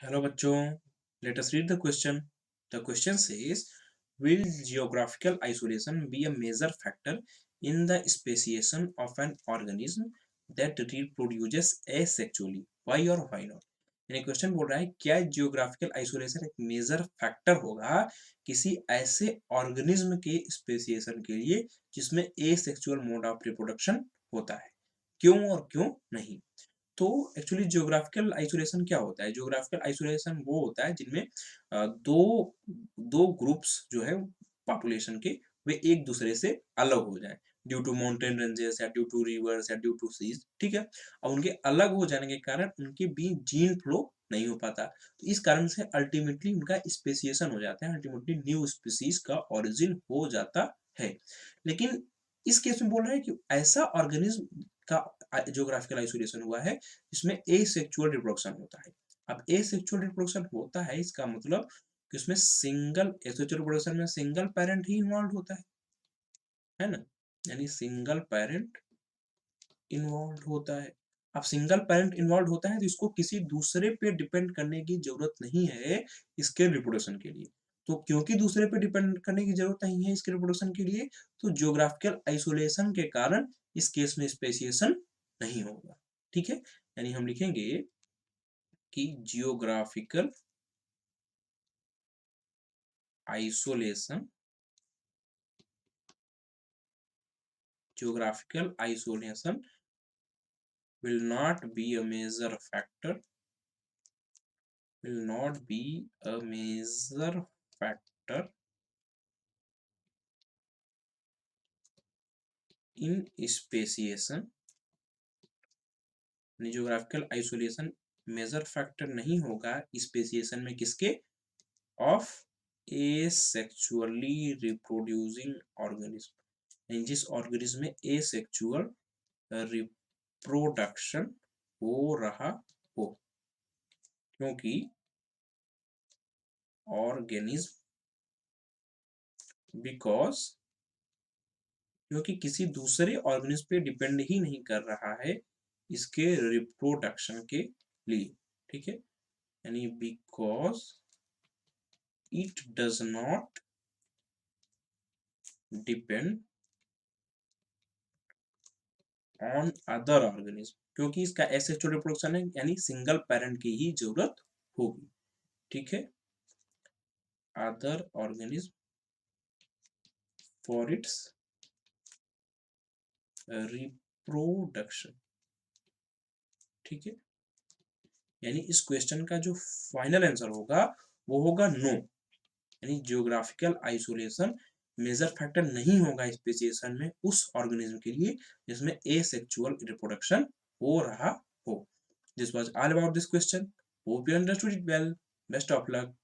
Hello बच्चों, let us read the question. The question says, will geographical isolation be a major factor in the speciation of an organism that reproduces asexually? Why or why not? यानी question बोल रहा है क्या geographical isolation एक major factor होगा किसी ऐसे organism के स्पेसिएशन के लिए जिसमें एसेक्सुअल मोड ऑफ रिप्रोडक्शन होता है, क्यों और क्यों नहीं? तो एक्चुअली जियोग्राफिकल आइसोलेशन क्या होता है? जियोग्राफिकल आइसोलेशन वो होता है जिनमें दो दो ग्रुप्स जो है पॉपुलेशन के वे एक दूसरे से अलग हो जाएं ड्यू टू माउंटेन रेंजेस या ड्यू टू रिवर्स या ड्यू टू सीज। ठीक है, और उनके अलग हो जाने के कारण उनके बीच जीन फ्लो नहीं हो पाता, तो इस कारण से अल्टीमेटली उनका स्पेसिएशन हो जाता है, अल्टीमेटली न्यू स्पीसीज का ओरिजिन हो जाता है। लेकिन इस केस में बोल रहे हैं कि ऐसा ऑर्गेनिज्म का जियोग्राफिकल आइसोलेशन हुआ है जिसमें एसेक्सुअल रिप्रोडक्शन होता है। अब एसेक्सुअल रिप्रोडक्शन होता है इसका मतलब कि उसमें सिंगल एसेक्सुअल रिप्रोडक्शन में सिंगल पेरेंट ही इन्वॉल्व होता है ना, यानी सिंगल पेरेंट इन्वॉल्व होता है। अब सिंगल पेरेंट इन्वॉल्व होता है तो इसको किसी दूसरे पे डिपेंड करने की जरूरत नहीं है इसके रिप्रोडक्शन के लिए। तो क्योंकि दूसरे पे डिपेंड करने की जरूरत नहीं है इसके रिप्रोडक्शन के लिए, तो जियोग्राफिकल आइसोलेशन के कारण इस केस में स्पेसिएशन नहीं होगा। ठीक है, यानी हम लिखेंगे कि isolation geographical isolation will not be a major factor, will not be a major factor in speciation। Geographical isolation major factor नहीं होगा स्पेसिएशन में किसके? ऑफ एसेक्सुअली रिप्रोड्यूसिंग ऑर्गेनिज्म, जिस ऑर्गेनिज्म में एसेक्सुअल रिप्रोडक्शन हो रहा हो, क्योंकि ऑर्गेनिज्म बिकॉज क्योंकि किसी दूसरे ऑर्गेनिज्म पे डिपेंड ही नहीं कर रहा है इसके रिप्रोडक्शन के लिए। ठीक है, यानी because it does not depend on other organism, क्योंकि इसका एसेक्सुअल रिप्रोडक्शन है यानी सिंगल पेरेंट की ही जरूरत होगी। ठीक है, other organism for its reproduction. ठीक है, यानी इस क्वेश्चन का जो फाइनल आंसर होगा वो होगा नो, यानी जियोग्राफिकल आइसोलेशन मेजर फैक्टर नहीं होगा स्पेसिएशन में उस ऑर्गेनिज्म के लिए जिसमें एसेक्सुअल रिप्रोडक्शन हो रहा हो। This was all about this question, hope you understood it well, best of luck.